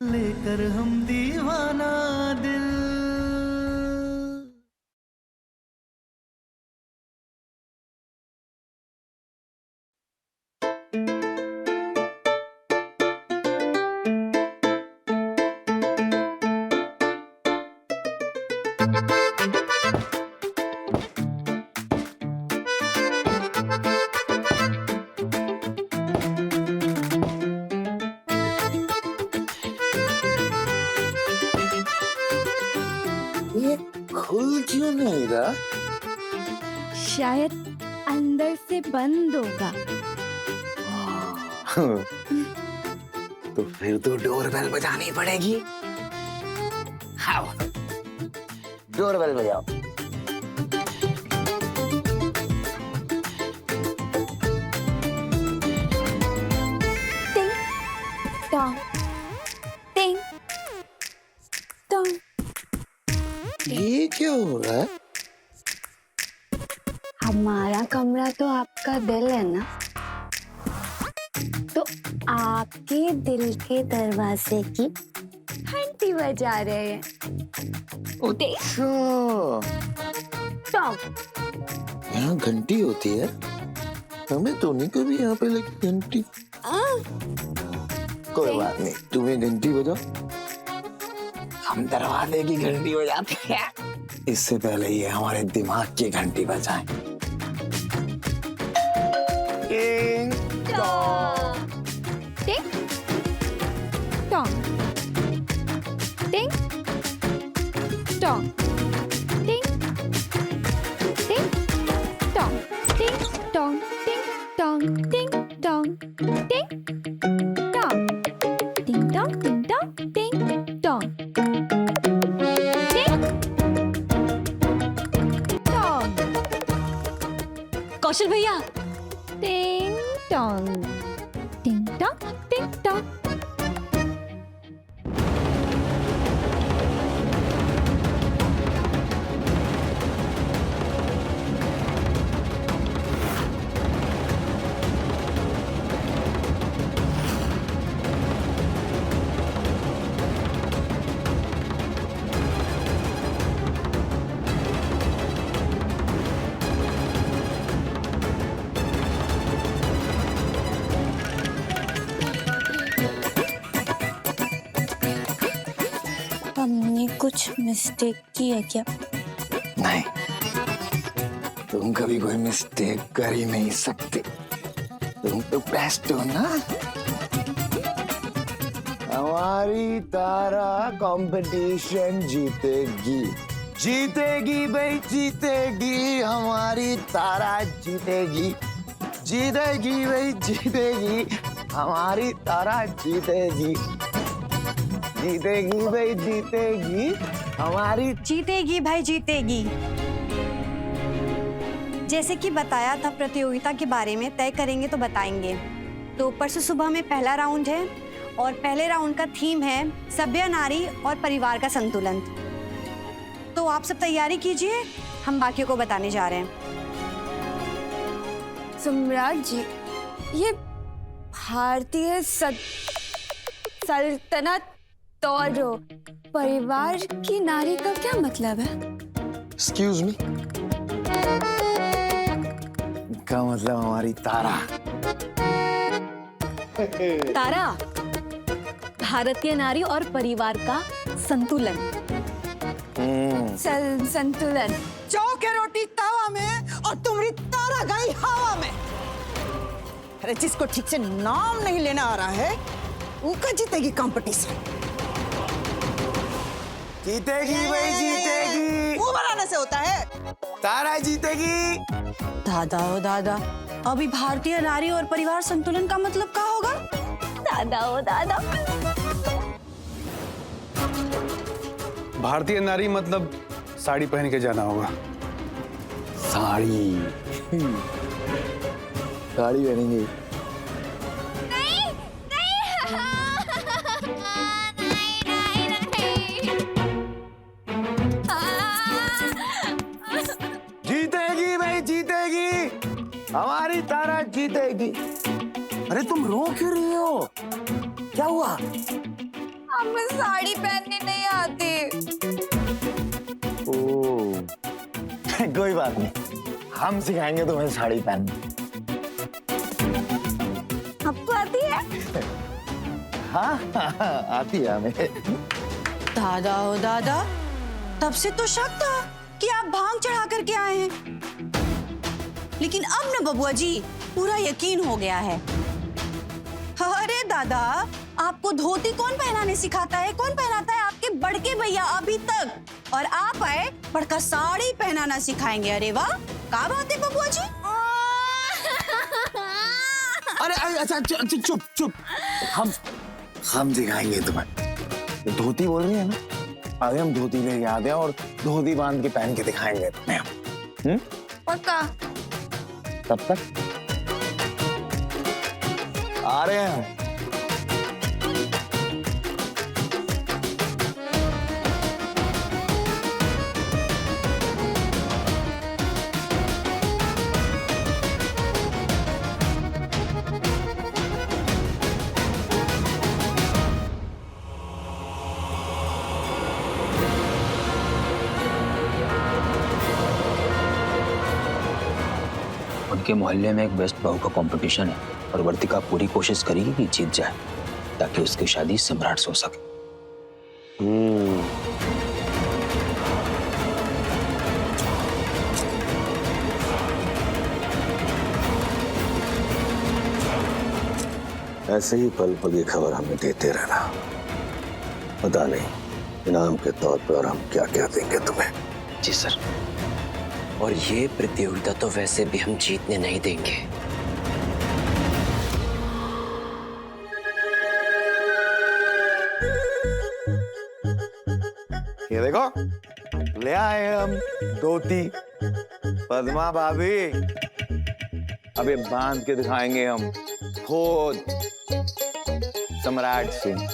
लेकर हम दीवाना दिल। ये खुल क्यों नहीं रहा? शायद अंदर से बंद होगा। तो फिर तो डोरबेल बजानी पड़ेगी। हाँ, डोरबेल बजाओ। टिंग टोंग टिंग टोंग। ये क्या हो रहा है? हमारा कमरा तो आपका दिल है ना, तो आपके दिल के दरवाजे की घंटी बजा रहे हैं। अच्छा, टोंग। यहाँ घंटी होती है? हमें तो नहीं कभी यहाँ पे लगी घंटी। कोई बात नहीं, तुम्हें घंटी बजाओ, हम दरवाजे की घंटी बजाते हैं। इससे पहले ये हमारे दिमाग की घंटी बजाएं। टिंग टोंग। टिंग टोंग टिंग टोंग टिंग टिंग टोंग टिंग टोंग टिंग टोंग टिंग टोंग टिंग टोंग टिंग टोंग टिंग टोंग टिंग टोंग टिंग टोंग। कौशल भैया, टिंग टोंग टिंग टोंग टिंग टोंग। हमने कुछ मिस्टेक की है क्या? नहीं, तुम कभी कोई मिस्टेक कर ही नहीं सकते। तुम तो बेस्ट हो ना। हमारी तारा कंपटीशन जीतेगी, जीतेगी भाई जीतेगी। हमारी तारा जीतेगी, जीतेगी भाई जीतेगी। हमारी तारा जीतेगी, जीतेगी भाई जीतेगी। हमारी जीतेगी भाई जीतेगी। जैसे कि बताया था प्रतियोगिता के बारे में, तय करेंगे तो बताएंगे। तो परसों सुबह में पहला राउंड है और पहले राउंड का थीम है सभ्य नारी और परिवार का संतुलन। तो आप सब तैयारी कीजिए, हम बाकियों को बताने जा रहे हैं। सम्राट जी, ये भारतीय सल्तनत और परिवार की नारी का क्या मतलब है? एक्सक्यूज मी, का मतलब हमारी तारा। तारा भारतीय नारी और परिवार का संतुलन। संतुलन। चौके रोटी तावा में और तुम्हारी तारा गई हवा में। अरे जिसको ठीक से नाम नहीं लेना आ रहा है, वो जीतेगी कंपटीशन। जीतेगी भाई जीतेगी। वो बनाने से होता है। तारा जीतेगी। दादा ओ दादा, अभी भारतीय नारी और परिवार संतुलन का मतलब क्या होगा? दादा ओ दादा। भारतीय नारी मतलब साड़ी पहन के जाना होगा। साड़ी साड़ी पहनेंगे। जीतेगी भाई जीतेगी। हमारी तारा जीतेगी। अरे तुम रो क्यों रही हो? क्या हुआ? हमें साड़ी पहननी नहीं आती। ओह कोई बात नहीं, हम सिखाएंगे तुम्हें साड़ी पहननी। आपको आती है? हाँ, आती है हमें। दादा ओ दादा, तब से तो शक था कि आप भांग चढ़ा करके आए हैं, लेकिन अब न बबुआ जी पूरा यकीन हो गया है। अरे दादा, आपको धोती कौन पहनाने सिखाता है? कौन पहनाता है? आपके बड़के भैया अभी तक, और आप आए बड़का साड़ी पहनाना सिखाएंगे। अरे वाह, क्या बात है बबुआ जी। अरे अच्छा चुप चुप चुप, हम सिखाएंगे तुम्हें। धोती बोल रही है ना, आगे हम धोती लेके आते हैं और धोती बांध के पहन के दिखाएंगे तुम्हें। पक्का? तब तक आ रहे हैं। उनके मोहल्ले में एक बेस्ट बहू का कंपटीशन है और वर्तिका पूरी कोशिश करेगी कि जीत जाए ताकि उसकी शादी सम्राट से हो सके। ऐसे ही पल पल की खबर हमें देते रहना, पता नहीं इनाम के तौर पर हम क्या क्या देंगे तुम्हें। जी सर। और ये प्रतियोगिता तो वैसे भी हम जीतने नहीं देंगे। ये देखो, ले आए हम धोती। पद्मा भाभी, अबे बांध के दिखाएंगे हम खुद सम्राट सिंह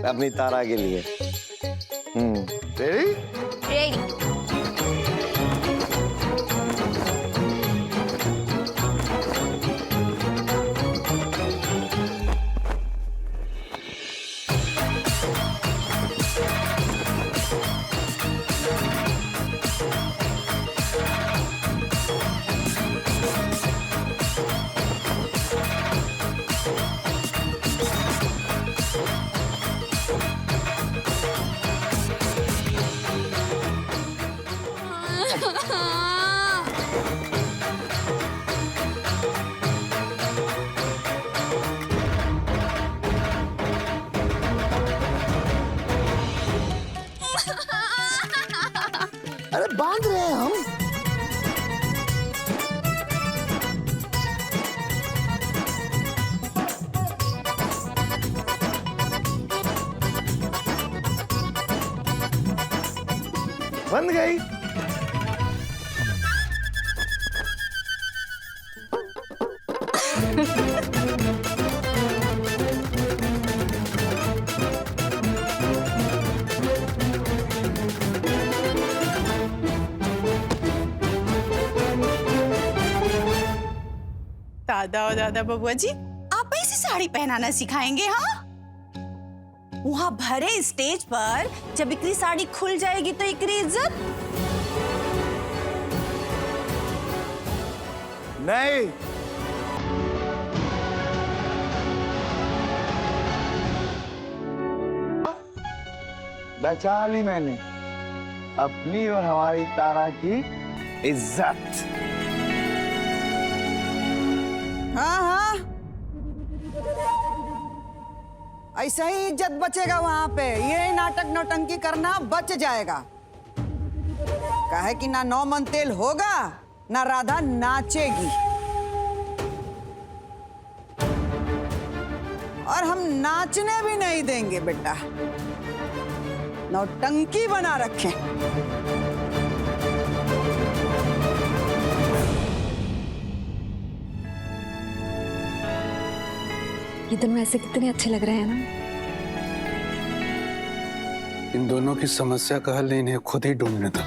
अपनी तारा के लिए। रेडी? रेडी। अरे बांध रहे हैं हम। बंद गई। दादा और दादा बबुआ जी, आप ऐसी साड़ी पहनाना सिखाएंगे? हाँ, वहां भरे स्टेज पर जब इकरी साड़ी खुल जाएगी तो इकरी इज्जत। नहीं, बचा ली मैंने अपनी और हमारी तारा की इज्जत। हाँ हाँ, ऐसा ही इज्जत बचेगा वहां पे। ये नाटक नौटंकी करना बच जाएगा। काहे कि ना नौ मन तेल होगा, ना राधा नाचेगी। और हम नाचने भी नहीं देंगे बेटा, नौटंकी बना रखे। ये दोनों ऐसे कितने अच्छे लग रहे हैं ना। इन दोनों की समस्या का हल इन्हें खुद ही ढूंढने था।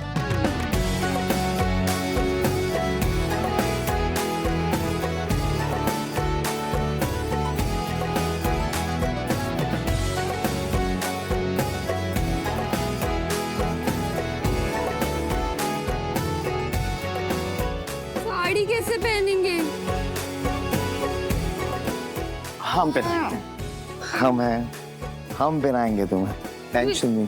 हम पहनाएंगे, हम पहनाएंगे तुम्हें, टेंशन नहीं।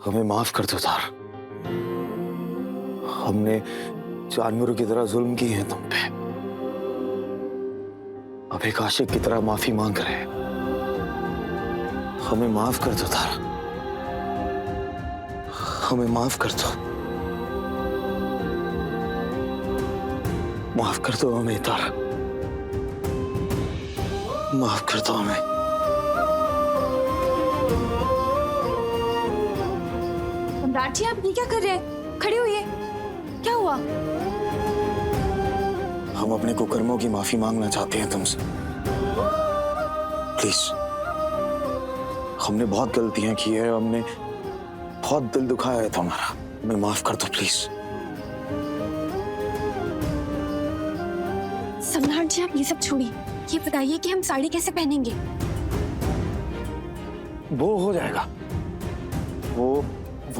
हमें माफ कर दो तार, हमने जानवरों की तरह जुल्म किए हैं तुम पे। अब एक आशिक की तरह माफी मांग रहे हैं। हमें माफ कर दो तार, हमें माफ कर दो, माफ कर दो हमें तार, माफ कर दो हमें। सम्राट जी, आप ये क्या कर रहे हैं? खड़े होइए, क्या हुआ? हम अपने कुकर्मों की माफी मांगना चाहते हैं तुमसे, प्लीज। हमने बहुत गलतियां की है, हमने बहुत दिल दुखाया है तुम्हारा, हमें माफ कर दो प्लीज। सम्राट जी, आप ये सब छोड़िए, ये बताइए कि हम साड़ी कैसे पहनेंगे? वो हो जाएगा, वो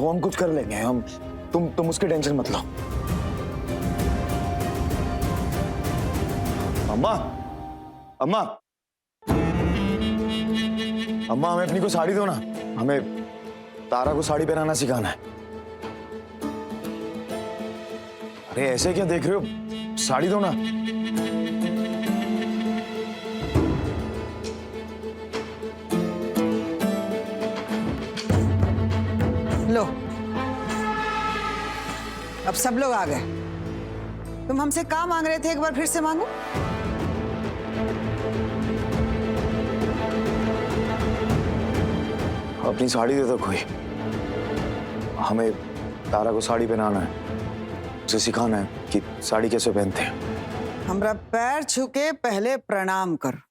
हम कुछ कर लेंगे। हम तुम उसकी टेंशन मत लो। अम्मा, अम्मा, अम्मा, हमें अपनी को साड़ी दो ना, हमें तारा को साड़ी पहनाना सिखाना है। अरे ऐसे क्या देख रहे हो, साड़ी दो ना। लो, अब सब लोग आ गए। तुम हमसे क्या मांग रहे थे, एक बार फिर से मांगो। अपनी साड़ी दे दो कोई, हमें तारा को साड़ी पहनाना है, उसे सिखाना है कि साड़ी कैसे पहनते हैं। हमरा पैर छू के पहले प्रणाम कर।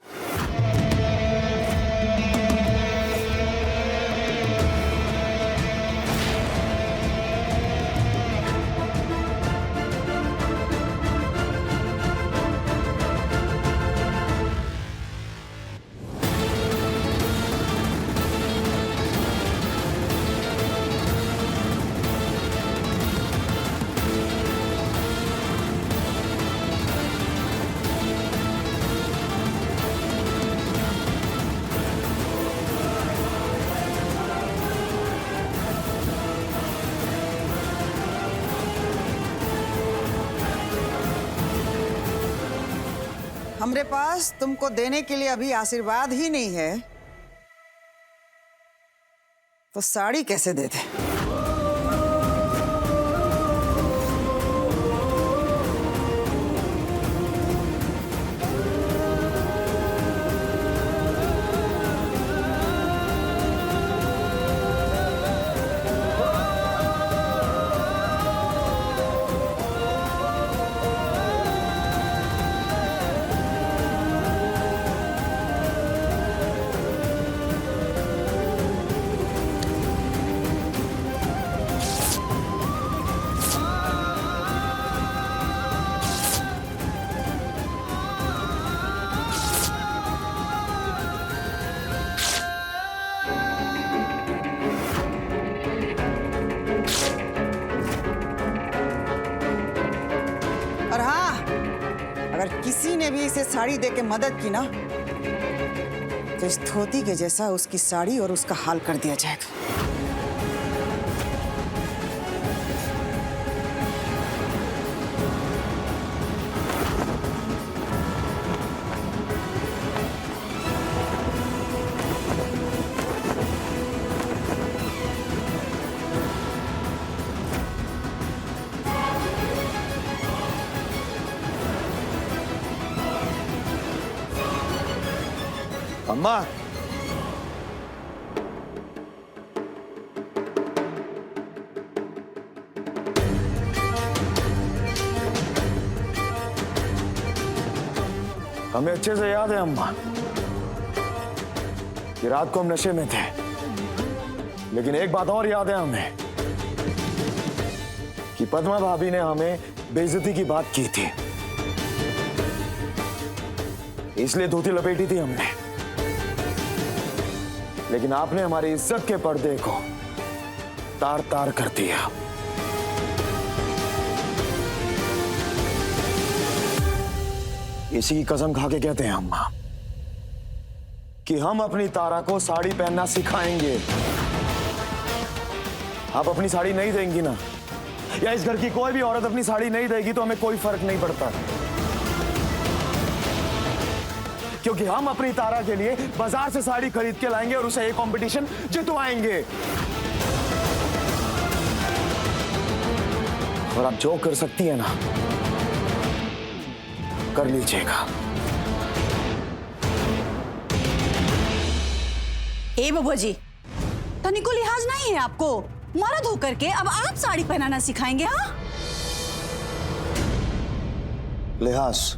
हमरे पास तुमको देने के लिए अभी आशीर्वाद ही नहीं है, तो साड़ी कैसे दे दे? किसी ने भी इसे साड़ी दे के मदद की ना, तो इस धोती के जैसा उसकी साड़ी और उसका हाल कर दिया जाएगा। अम्मा, हमें अच्छे से याद है अम्मा कि रात को हम नशे में थे, लेकिन एक बात और याद है हमें कि पद्मा भाभी ने हमें बेइज्जती की बात की थी, इसलिए धोती लपेटी थी हमने। लेकिन आपने हमारी इज्जत के पर्दे को तार तार कर दिया। इसी की कसम खा के कहते हैं अम्मा कि हम अपनी तारा को साड़ी पहनना सिखाएंगे। आप अपनी साड़ी नहीं देंगी ना, या इस घर की कोई भी औरत अपनी साड़ी नहीं देगी, तो हमें कोई फर्क नहीं पड़ता, क्योंकि हम अपनी तारा के लिए बाजार से साड़ी खरीद के लाएंगे और उसे एक कंपटीशन जितवाएंगे। और आप जो कर सकती है ना, कर लीजिएगा। ए बबुआ जी, तनिको लिहाज नहीं है आपको? मर्द होकर के अब आप साड़ी पहनाना सिखाएंगे? हाँ, लिहाज,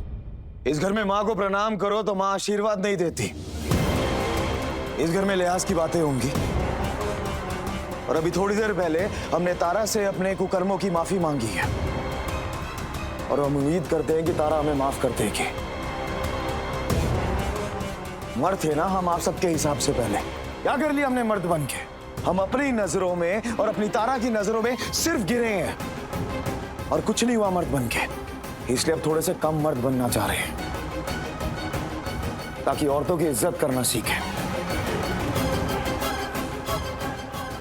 इस घर में माँ को प्रणाम करो तो माँ आशीर्वाद नहीं देती। इस घर में लिहाज की बातें होंगी। और अभी थोड़ी देर पहले हमने तारा से अपने कुकर्मों की माफी मांगी है, और हम उम्मीद करते हैं कि तारा हमें माफ कर देगी। मर्द थे ना हम आप सबके हिसाब से। पहले क्या कर लिया हमने मर्द बन के? हम अपनी नजरों में और अपनी तारा की नजरों में सिर्फ गिरे हैं, और कुछ नहीं हुआ मर्द बन के। इसलिए अब थोड़े से कम मर्द बनना चाह रहे हैं, ताकि औरतों की इज्जत करना सीखें।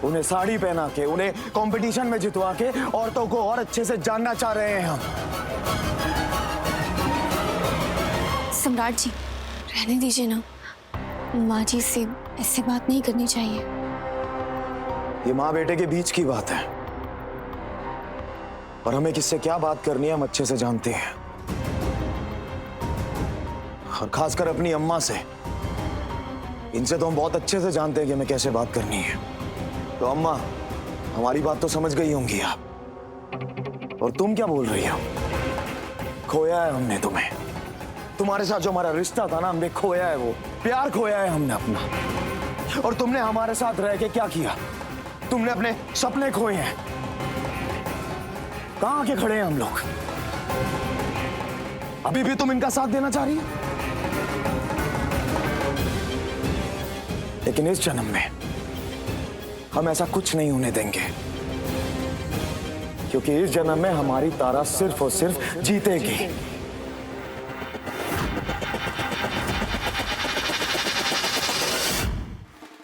उन्हें साड़ी पहना के, उन्हें कंपटीशन में जितवा के औरतों को और अच्छे से जानना चाह रहे हैं हम। सम्राट जी, रहने दीजिए ना, माँ जी से ऐसी बात नहीं करनी चाहिए। ये माँ बेटे के बीच की बात है, और हमें किससे क्या बात करनी है हम अच्छे से जानते हैं, और खासकर अपनी अम्मा से। इनसे तो हम बहुत अच्छे से जानते हैं कि हमें कैसे बात करनी है। तो अम्मा, हमारी बात तो समझ गई होंगी आप। और तुम क्या बोल रही हो? खोया है हमने तुम्हें। तुम्हारे साथ जो हमारा रिश्ता था ना, हमने खोया है, वो प्यार खोया है हमने अपना। और तुमने हमारे साथ रह के क्या किया? तुमने अपने सपने खोए हैं। कहां आके खड़े हैं हम लोग? अभी भी तुम इनका साथ देना चाह रही हो? लेकिन इस जन्म में हम ऐसा कुछ नहीं होने देंगे, क्योंकि इस जन्म में हमारी तारा सिर्फ और सिर्फ जीतेगी।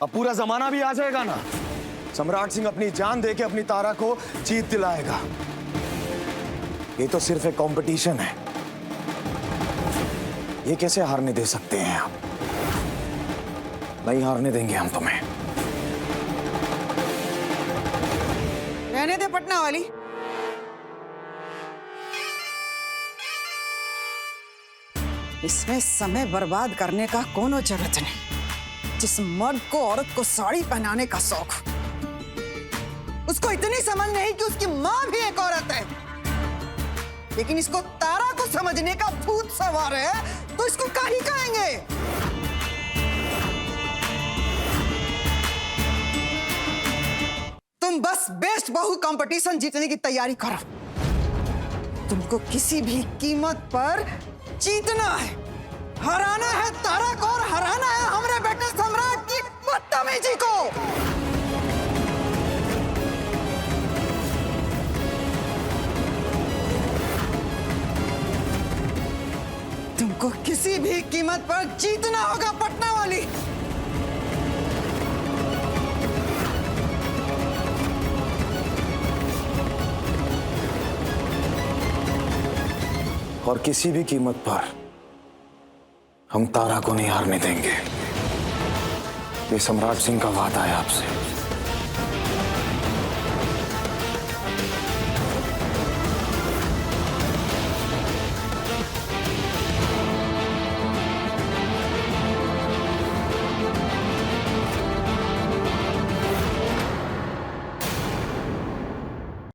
अब पूरा जमाना भी आ जाएगा ना, सम्राट सिंह अपनी जान देके अपनी तारा को जीत दिलाएगा। ये तो सिर्फ एक कंपटीशन है, ये कैसे हारने दे सकते हैं आप? नहीं हारने देंगे हम तुम्हें। रहने दे पटना वाली। इसमें समय बर्बाद करने का कोनो जरूरत नहीं। जिस मर्द को औरत को साड़ी पहनाने का शौक, उसको इतनी समझ नहीं कि उसकी मां भी एक औरत है। लेकिन इसको तारा को समझने का भूत सवार है, तो इसको काहे कहेंगे? तुम बस बेस्ट बहू कंपटीशन जीतने की तैयारी करो। तुमको किसी भी कीमत पर जीतना है, हराना है तारा को, और हराना है हमारे बेटे सम्राट की बदतमीजी को। तुम किसी भी कीमत पर जीतना होगा पटना वाली। और किसी भी कीमत पर हम तारा को नहीं हारने देंगे। ये सम्राट सिंह का वादा है आपसे।